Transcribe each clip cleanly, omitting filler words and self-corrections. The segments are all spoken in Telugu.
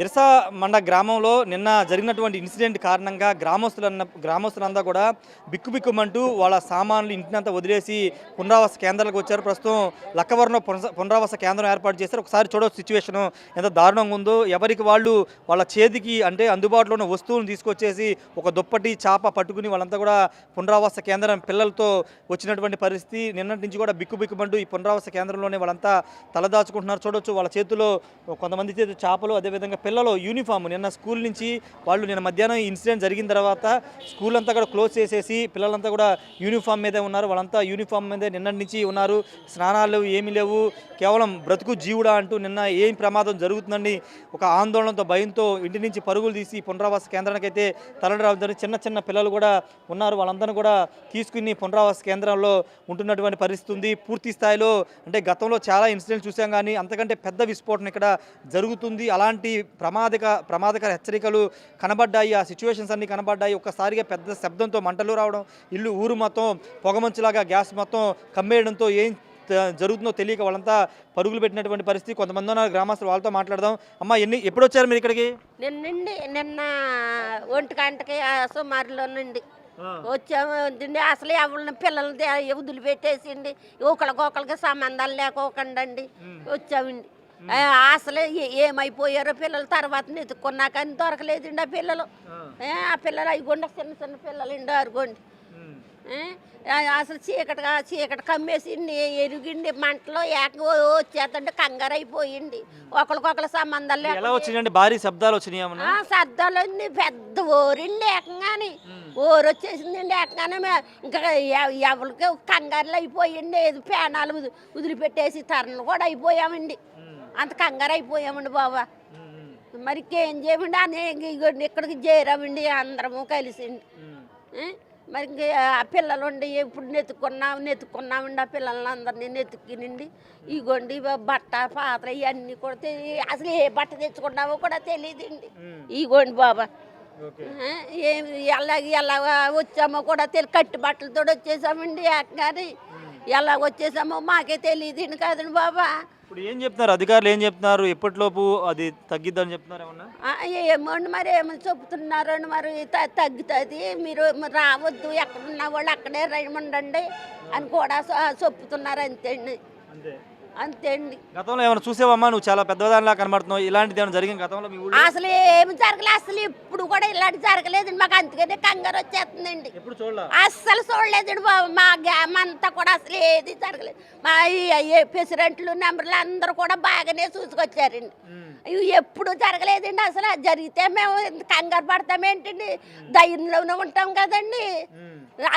ఇరసమండ గ్రామంలో నిన్న జరిగినటువంటి ఇన్సిడెంట్ కారణంగా గ్రామస్తులంతా కూడా బిక్కుబిక్కుమంటూ వాళ్ళ సామాన్లు ఇంటినంతా వదిలేసి పునరావాస కేంద్రాలకు వచ్చారు. ప్రస్తుతం లక్కవరంలో పునరావాస కేంద్రం ఏర్పాటు చేశారు. ఒకసారి చూడవచ్చు సిచ్యువేషన్ ఎంత దారుణంగా ఉందో. ఎవరికి వాళ్ళు వాళ్ళ చేతికి అంటే అందుబాటులో ఉన్న వస్తువులను తీసుకొచ్చేసి ఒక దుప్పటి చాప పట్టుకుని వాళ్ళంతా కూడా పునరావాస కేంద్రం పిల్లలతో వచ్చినటువంటి పరిస్థితి. నిన్నటి నుంచి కూడా బిక్కుబిక్కుమంటూ ఈ పునరావాస కేంద్రంలోనే వాళ్ళంతా తలదాచుకుంటున్నారు. చూడవచ్చు వాళ్ళ చేతుల్లో కొంతమంది చేతి చాపలు, అదేవిధంగా పిల్లలు యూనిఫామ్ నిన్న స్కూల్ నుంచి వాళ్ళు నిన్న మధ్యాహ్నం ఇన్సిడెంట్ జరిగిన తర్వాత స్కూల్ అంతా కూడా క్లోజ్ చేసేసి పిల్లలంతా కూడా యూనిఫామ్ మీదే ఉన్నారు. వాళ్ళంతా యూనిఫామ్ మీదే నిన్నటి నుంచి ఉన్నారు. స్నానాలు ఏమీ లేవు, కేవలం బ్రతుకు జీవుడా అంటూ నిన్న ఏం ప్రమాదం జరుగుతుందండి ఒక ఆందోళనతో భయంతో ఇంటి నుంచి పరుగులు తీసి పునరావాస కేంద్రానికి అయితే తరలిరావడం జరిగింది. చిన్న చిన్న పిల్లలు కూడా ఉన్నారు. వాళ్ళందరినీ కూడా తీసుకుని పునరావాస కేంద్రంలో ఉంటున్నటువంటి పరిస్థితి ఉంది. పూర్తి స్థాయిలో అంటే గతంలో చాలా ఇన్సిడెంట్స్ చూసాం, కానీ అంతకంటే పెద్ద విస్ఫోటనం ఇక్కడ జరుగుతుంది. అలాంటి ప్రమాదకర హెచ్చరికలు కనబడ్డాయి. ఆ సిచ్యువేషన్స్ అన్నీ కనబడ్డాయి. ఒక్కసారిగా పెద్ద శబ్దంతో మంటలు రావడం, ఊరు మొత్తం పొగమంచులాగా గ్యాస్ మొత్తం కమ్మేయడంతో ఏం జరుగుతుందో తెలియక వాళ్ళంతా పరుగులు పెట్టినటువంటి పరిస్థితి. కొంతమంది ఉన్నారు గ్రామస్తులు, వాళ్ళతో మాట్లాడదాం. అమ్మ ఎప్పుడు వచ్చారు మీరు ఇక్కడికి? నిన్న 1 గంటకి సుమారులో నుండి వచ్చామండి. అసలు ఎవరిని పిల్లల్ని వదిలిపెట్టేసిండి, ఒకళ్ళకొకళ్ళకి సంబంధాలు లేకోకండి వచ్చామండి. అసలు ఏమైపోయారో పిల్లలు తర్వాత నెతుక్కున్నా కానీ దొరకలేదండి ఆ పిల్లలు. ఆ పిల్లలు అయిగోండి చిన్న చిన్న పిల్లలండి అరుగోండి. అసలు చీకటి కమ్మేసి ఎరిగిండి మంటలో ఏకంగా వచ్చేస్తుంటే కంగారు అయిపోయింది. ఒకరికొకరు సంబంధాలు ఎలా వచ్చినాయండి? భారీ శబ్దాలు వచ్చినాయి. శబ్దాలు అన్ని పెద్ద ఊరండి ఏకంగాని ఊరు వచ్చేసిందండి ఏకంగానే. ఇంకా ఎవరికి కంగారులు అయిపోయింది. పేనాలు వదిలిపెట్టేసి తరణలు కూడా అయిపోయామండి. అంత కంగారు అయిపోయామండి బాబా. మరి ఇంకేం చేయమండి అనేక ఇక్కడికి చేరామండి అందరము కలిసిండి. మరి ఇంక ఆ పిల్లలు ఉండి ఎప్పుడు నెత్తుకున్నామండి. ఆ పిల్లల్ని అందరినీ నెత్తుకినండి. ఇగోండి బట్ట పాత్ర ఇవన్నీ కూడా అసలు ఏ బట్ట తెచ్చుకున్నావో కూడా తెలియదండి. ఇగోండి బాబా ఎలా వచ్చామో కూడా కట్టి బట్టలతో వచ్చేసామండి. కానీ ఎలా వచ్చేసామో మాకే తెలియదండి కదండి బాబా. ఇప్పుడు ఏం చెప్తున్నారు అధికారులు? ఏం చెప్తున్నారు? ఎప్పటిలోపు అది తగ్గిద్దని చెప్తున్నారు ఏమన్నా? ఏమోండి మరి ఏమని చెప్తున్నారండి. మరి తగ్గుతుంది, మీరు రావద్దు, ఎక్కడున్న వాళ్ళు అక్కడే రమ్మండి అని కూడా చెప్తున్నారు. అంతే అండి. గతంలో ఏమైనా చూసావమ్మా? నువ్వు చాలా పెద్దదానిలా కనబడుతున్నావు. ఇలాంటిది ఏమైనా జరిగింది గతంలో మీ ఊళ్ళో? అసలు ఏమి జరగలేదు. అసలు ఇప్పుడు కూడా ఇలాంటి జరగలేదండి. మాకు అందుకనే కంగారు వచ్చేస్తుందండి. అస్సలు చూడలేదండి బాబు. మా గ్రామం అంతా కూడా అసలు ఏది జరగలేదు. మా ప్రెసిడెంట్లు నెంబర్లు అందరూ కూడా బాగానే చూసుకొచ్చారండి. ఎప్పుడు జరగలేదండి. అసలు జరిగితే మేము కంగారు పడతామేంటండి, ధైర్యంలోనే ఉంటాం కదండి.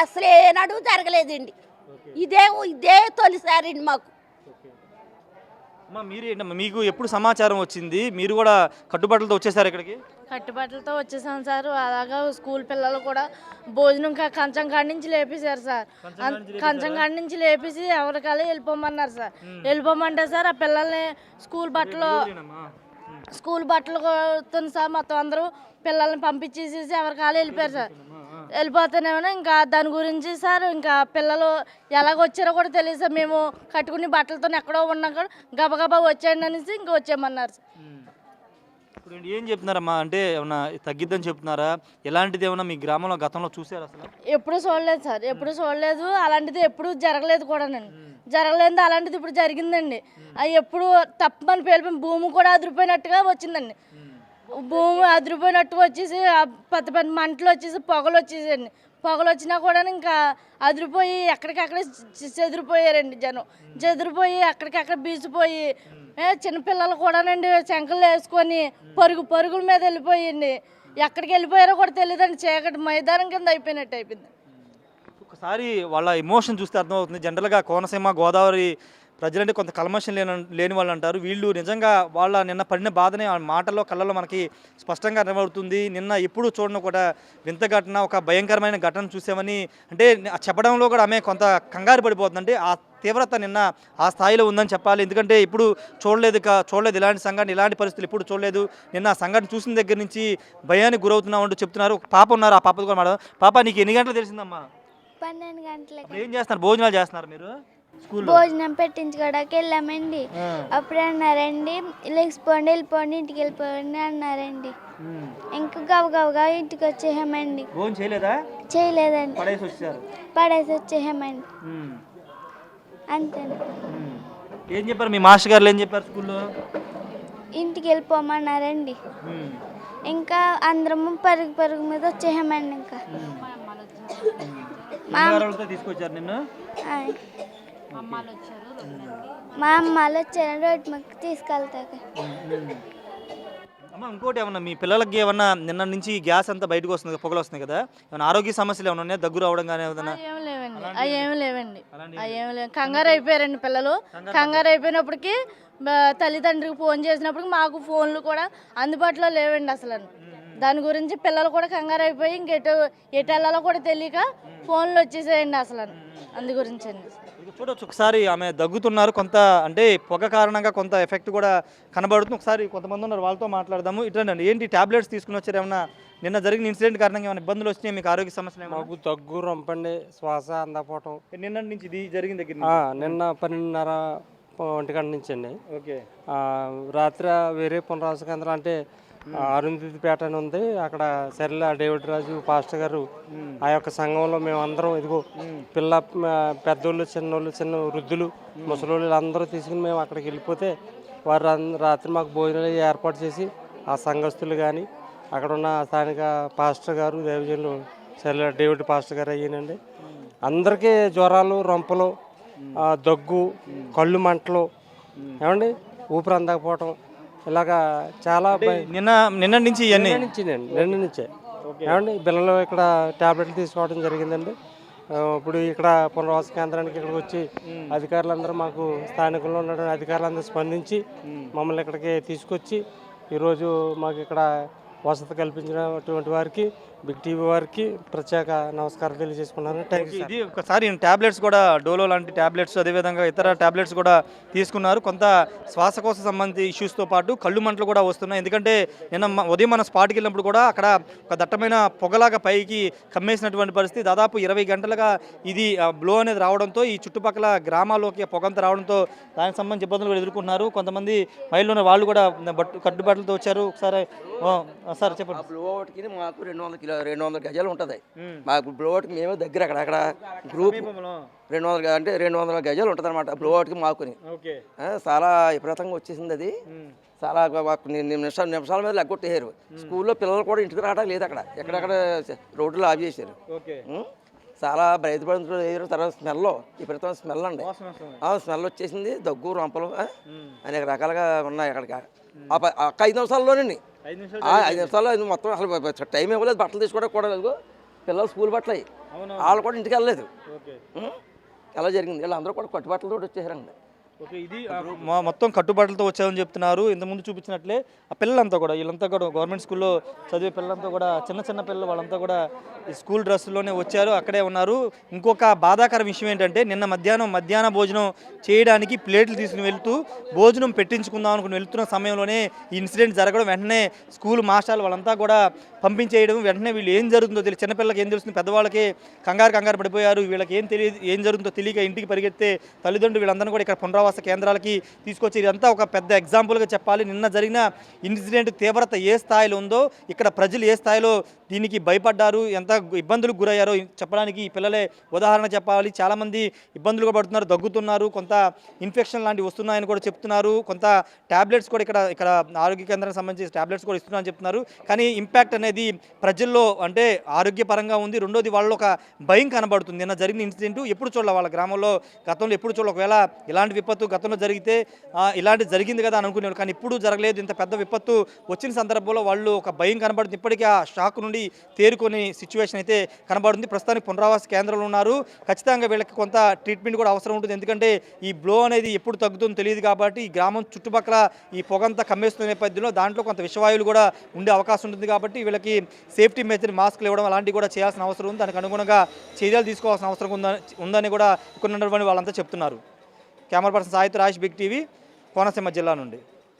అసలు ఏనాడు జరగలేదండి. ఇదే తొలిసారండి మాకు. మీకు ఎప్పుడు సమాచారం వచ్చింది? మీరు కూడా కట్టుబాట్లతో వచ్చేసారు ఇక్కడికి? కట్టుబాట్లతో వచ్చేసాం సార్. అలాగా స్కూల్ పిల్లలు కూడా భోజనం కంచం కాడి నుంచి లేపేశారు సార్. కంచం కాడి నుంచి లేపేసి ఎవరికాలే వెళ్ళిపోమన్నారు సార్. వెళ్ళిపోమంటే సార్ ఆ పిల్లల్ని స్కూల్ బట్టలు కొడుతుంది సార్. మొత్తం అందరూ పిల్లల్ని పంపించేసేసి ఎవరికాలే వెళ్ళిపోయారు సార్. వెళ్ళిపోతేనేమో ఇంకా దాని గురించి సార్ ఇంకా పిల్లలు ఎలాగొచ్చారో కూడా తెలియదు సార్. మేము కట్టుకుని బట్టలతో ఎక్కడో ఉన్నాం కూడా గబగబా వచ్చేయండి అనేసి ఇంకా వచ్చామన్నారు సార్. ఇప్పుడు ఏం చెప్తున్నారమ్మా? అంటే ఏమన్నా తగ్గిద్దని చెప్తున్నారా? ఎలాంటిది ఏమన్నా మీ గ్రామంలో గతంలో చూసారు? అసలు ఎప్పుడు చూడలేదు సార్, ఎప్పుడు చూడలేదు. అలాంటిది ఎప్పుడు జరగలేదు కూడా. నేను జరగలేదు అలాంటిది ఇప్పుడు జరిగిందండి. అది ఎప్పుడు తప్పమని పేలిపోయి భూమి కూడా అదిరిపోయినట్టుగా వచ్చిందండి. భూమి అదిరిపోయినట్టు వచ్చేసి పెద్ద పెద్ద మంటలు వచ్చేసి పొగలు వచ్చేసండి. పొగలు వచ్చినా కూడా ఇంకా అదిరిపోయి ఎక్కడికక్కడ చెదిరిపోయారండి. జనం చెదిరిపోయి అక్కడికక్కడ బీసిపోయి చిన్నపిల్లలు కూడానండి శంకలు వేసుకొని పరుగుల మీద వెళ్ళిపోయింది. ఎక్కడికి వెళ్ళిపోయారో కూడా తెలియదండి. చీకటి మైదానం కింద అయిపోయినట్టు అయిపోయింది. ఒకసారి వాళ్ళ ఎమోషన్ చూస్తే అర్థమవుతుంది. జనరల్గా కోనసీమ గోదావరి ప్రజలంటే కొంత కల్మషం లేని వాళ్ళు అంటారు. వీళ్ళు నిజంగా వాళ్ళ నిన్న పడిన బాధని ఆ మాటల్లో కళ్ళలో మనకి స్పష్టంగా కనబడుతుంది. నిన్న ఎప్పుడు చూడడం కూడా వింత ఘటన, ఒక భయంకరమైన ఘటన చూసామని అంటే చెప్పడంలో కూడా ఆమె కొంత కంగారు పడిపోతుంది. అంటే ఆ తీవ్రత నిన్న ఆ స్థాయిలో ఉందని చెప్పాలి. ఎందుకంటే ఇప్పుడు చూడలేదు ఇలాంటి సంఘటన, ఇలాంటి పరిస్థితులు ఇప్పుడు చూడలేదు. నిన్న ఆ సంఘటన చూసిన దగ్గర నుంచి భయానికి గురవుతున్నాం అంటూ చెప్తున్నారు. ఒక పాప ఉన్నారు, ఆ పాపతో కూడా మేడం. పాప నీకు ఎన్ని గంటలు తెలిసిందమ్మా? 12 గంటలకి. ఏం చేస్తున్నారు? భోజనాలు చేస్తున్నారు మీరు? భోజనం పెట్టించుకోవడానికి వెళ్ళామండి. అప్పుడు అన్నారండి లేచిపోండి వెళ్ళిపోండి ఇంటికి వెళ్ళిపోండి అన్నారండి. ఇంకా గవగవగా ఇంటికి వచ్చేసామండి. చేయలేదండి, పడేసి వచ్చేసామండి. అంతేనా. ఏం చెప్పారు మీ మాస్టర్ గారు? ఏం చెప్పారు స్కూల్లో? ఇంటికి వెళ్ళిపోమన్నారండి. ఇంకా అందరము పరుగు పరుగు మీద వచ్చేసామండి. ఇంకా తీసుకొచ్చారు నిన్ను? మా అమ్మాలు వచ్చారు రోడ్డు మాకు తీసుకెళ్తాక. అమ్మ ఇంకోటి ఏమన్నా మీ పిల్లలకి ఏమన్నా నిన్న నుంచి గ్యాస్ అంతా బయటకు వస్తుంది, పొగలు వస్తున్నాయి కదా, ఏమన్నా ఆరోగ్య సమస్యలు ఏమైనా ఉన్నాయా? దగ్గు రావడం కానీ ఏమన్నా? ఏమి లేవండి. కంగారు అయిపోయారండి పిల్లలు. కంగారు అయిపోయినప్పటికీ తల్లిదండ్రికి ఫోన్ చేసినప్పటికి మాకు ఫోన్లు కూడా అందుబాటులో లేవండి అసలు. దాని గురించి పిల్లలు కూడా కంగారు అయిపోయి ఇంకెటు ఎటు వెళ్ళాలో కూడా తెలియక ఫోన్లు వచ్చేసేయండి అసలు. అందు గురించి అండి. చూడవచ్చు ఒకసారి ఆమె దగ్గుతున్నారు, కొంత అంటే పొగ కారణంగా కొంత ఎఫెక్ట్ కూడా కనబడుతుంది. ఒకసారి కొంతమంది ఉన్నారు, వాళ్ళతో మాట్లాడదాము. ఇట్లండి, ఏంటి టాబ్లెట్స్ తీసుకుని వచ్చారు? ఏమన్నా నిన్న జరిగిన ఇన్సిడెంట్ కారణంగా ఏమైనా ఇబ్బందులు వచ్చినాయి మీకు? ఆరోగ్య సమస్యలు? మాకు దగ్గు, రొంపండి, శ్వాస అందకపోవటం. నిన్న నుంచి ఇది జరిగిన దగ్గర నిన్న 12:30 1 గంట నుంచి అండి. ఓకే. రాత్రి వేరే పునరావాస కేంద్రం అంటే అరుంధతిపేట అని ఉంది, అక్కడ సరిల డేవిడ్ రాజు పాస్టర్ గారు ఆ యొక్క సంఘంలో మేము అందరం ఇదిగో పెద్దోళ్ళు, చిన్నోళ్ళు, చిన్న వృద్ధులు, ముసలోళ్ళు అందరూ తీసుకుని మేము అక్కడికి వెళ్ళిపోతే వారు రాత్రి మాకు భోజనాలు ఏర్పాటు చేసి ఆ సంఘస్థులు కానీ అక్కడ ఉన్న స్థానిక పాస్టర్ గారు, దేవజనులు సరిల డేవిడ్ పాస్టర్ గారు అయ్యానండి. అందరికీ జ్వరాలు, రొంపలు, దగ్గు, కళ్ళు మంటలు, ఏమండి ఊపిరి అందకపోవటం, ఇలాగా చాలా నిన్న నుంచి నుంచే ఏమండి పిల్లలు ఇక్కడ టాబ్లెట్లు తీసుకోవడం జరిగిందండి. ఇప్పుడు ఇక్కడ పునరావాస కేంద్రానికి ఇక్కడికి వచ్చి అధికారులందరూ మాకు స్థానికంలో ఉన్న అధికారులందరూ స్పందించి మమ్మల్ని ఇక్కడికి తీసుకొచ్చి ఈరోజు మాకు ఇక్కడ వసతి కల్పించినటువంటి వారికి, బిగ్ టీవీ వారికి ప్రత్యేక నమస్కారం తెలియజేసుకున్నాను. Thank you. ఇది ఒకసారి ట్యాబ్లెట్స్ కూడా డోలో లాంటి ట్యాబ్లెట్స్, అదేవిధంగా ఇతర ట్యాబ్లెట్స్ కూడా తీసుకున్నారు. కొంత శ్వాసకోశ సంబంధించి ఇష్యూస్తో పాటు కళ్ళు మంటలు కూడా వస్తున్నాయి. ఎందుకంటే నిన్న ఉదయం మనం స్పాట్కి వెళ్ళినప్పుడు కూడా అక్కడ ఒక దట్టమైన పొగలాగా పైకి కమ్మేసినటువంటి పరిస్థితి. దాదాపు 20 గంటలుగా ఇది బ్లో అనేది రావడంతో ఈ చుట్టుపక్కల గ్రామాల్లోకి పొగంత రావడంతో దానికి సంబంధించి ఇబ్బందులు కూడా ఎదుర్కొన్నారు. కొంతమంది మహిళలు వాళ్ళు కూడా కట్టుబట్టలతో వచ్చారు. ఒకసారి సార్ చెప్పండి. బ్లోఅవుట్కి మాకు 200 గజాలు ఉంటుంది. మాకు బ్లోఅవుట్కి మేమే దగ్గర అక్కడ గ్రూప్ 200 అంటే 200 గజాలు ఉంటుంది అనమాట బ్లోఅవుట్కి మాకుని. చాలా విపరీతంగా వచ్చేసింది అది. చాలా నిమిషాల మీద లెగ్గొట్టేశారు. స్కూల్లో పిల్లలు కూడా ఇంటికి రావడం లేదు. అక్కడ ఎక్కడెక్కడ రోడ్లు ఆఫ్ చేశారు. చాలా బయటపడుతున్నారు. తర్వాత విపరీతమైన స్మెల్ అండి. స్మెల్ వచ్చేసింది. దగ్గు, రొంపలు అనేక రకాలుగా ఉన్నాయి అక్కడికి. 5 నిమిషాల్లోనండి. 5 నిమిషాల్లో మొత్తం అసలు టైం ఇవ్వలేదు. బట్టలు తీసుకోవడానికి కూడా లేదు. పిల్లలు స్కూల్ బట్టలు అయ్యి వాళ్ళు కూడా ఇంటికి వెళ్ళలేదు. ఎలా జరిగింది? వీళ్ళందరూ కూడా కట్టుబట్టలతో వచ్చేసారండి. ఓకే. ఇది మొత్తం కట్టుబాట్లతో వచ్చామని చెప్తున్నారు. ఇంతకుముందు చూపించినట్లే ఆ పిల్లలంతా కూడా వీళ్ళంతా కూడా గవర్నమెంట్ స్కూల్లో చదివే పిల్లలంతా కూడా చిన్న పిల్లలు వాళ్ళంతా కూడా ఈ స్కూల్ డ్రెస్సుల్లోనే వచ్చారు, అక్కడే ఉన్నారు. ఇంకొక బాధాకర విషయం ఏంటంటే నిన్న మధ్యాహ్న భోజనం చేయడానికి ప్లేట్లు తీసుకుని వెళ్తూ భోజనం పెట్టించుకుందాం అనుకుని వెళ్తున్న సమయంలోనే ఈ ఇన్సిడెంట్ జరగడం, వెంటనే స్కూల్ మాస్టర్లు వాళ్ళంతా కూడా పంపించేయడం, వెంటనే వీళ్ళు ఏం జరుగుతుందో తెలియదు. చిన్నపిల్లలకి ఏం తెలుస్తుంది, పెద్దవాళ్ళకి కంగారు పడిపోయారు. వీళ్ళకి ఏం జరుగుతుందో తెలియక ఇంటికి పరిగెత్తే తల్లిదండ్రులు వీళ్ళందరూ కూడా ఇక్కడ పునరావాస కేంద్రాలకి తీసుకొచ్చి ఇదంతా ఒక పెద్ద ఎగ్జాంపుల్గా చెప్పాలి. నిన్న జరిగిన ఇన్సిడెంట్ తీవ్రత ఏ స్థాయిలో ఉందో, ఇక్కడ ప్రజలు ఏ స్థాయిలో దీనికి భయపడ్డారు, ఎంత ఇబ్బందులకు గురయ్యారో చెప్పడానికి ఈ పిల్లలే ఉదాహరణ చెప్పాలి. చాలామంది ఇబ్బందులు పడుతున్నారు, దగ్గుతున్నారు, కొంత ఇన్ఫెక్షన్ లాంటివి వస్తున్నాయని కూడా చెప్తున్నారు. కొంత ట్యాబ్లెట్స్ కూడా ఇక్కడ ఆరోగ్య కేంద్రానికి సంబంధించి ట్యాబ్లెట్స్ కూడా ఇస్తున్నారని చెప్తున్నారు. కానీ ఇంపాక్ట్ అనేది ప్రజల్లో అంటే ఆరోగ్యపరంగా ఉంది. రెండోది వాళ్ళలో ఒక భయం కనబడుతుంది. నిన్న జరిగిన ఇన్సిడెంట్ ఎప్పుడు చూడాలి, వాళ్ళ గ్రామంలో గతంలో ఎప్పుడు చూడాలి. ఒకవేళ ఇలాంటి విపత్తు గతంలో జరిగితే ఇలాంటి జరిగింది కదా అని అనుకునేవాళ్ళు, కానీ ఇప్పుడు జరగలేదు. ఇంత పెద్ద విపత్తు వచ్చిన సందర్భంలో వాళ్ళు ఒక భయం కనబడుతుంది. ఇప్పటికీ ఆ షాక్ నుండి తేరుకొని సిచ్యువేషన్ అయితే కనబడుతుంది. ప్రస్తుతానికి పునరావాస కేంద్రంలో ఉన్నారు. ఖచ్చితంగా వీళ్ళకి కొంత ట్రీట్మెంట్ కూడా అవసరం ఉంటుంది. ఎందుకంటే ఈ బ్లో అనేది ఎప్పుడు తగ్గుతుందో తెలియదు కాబట్టి ఈ గ్రామం చుట్టుపక్కల ఈ పొగంతా కమ్మేస్తున్న నేపథ్యంలో దాంట్లో కొంత విషవాయువులు కూడా ఉండే అవకాశం ఉంటుంది. కాబట్టి వీళ్ళకి సేఫ్టీ మెజర్ మాస్క్లు ఇవ్వడం అలాంటివి కూడా చేయాల్సిన అవసరం ఉంది. దానికి అనుగుణంగా చర్యలు తీసుకోవాల్సిన అవసరం ఉందని కూడా ఇక్కడ ఉన్నటువంటి వాళ్ళంతా చెప్తున్నారు. కెమెరా పర్సన్ సాయితో రాజేష్, బిగ్ టీవీ, కోనసీమ జిల్లా నుండి.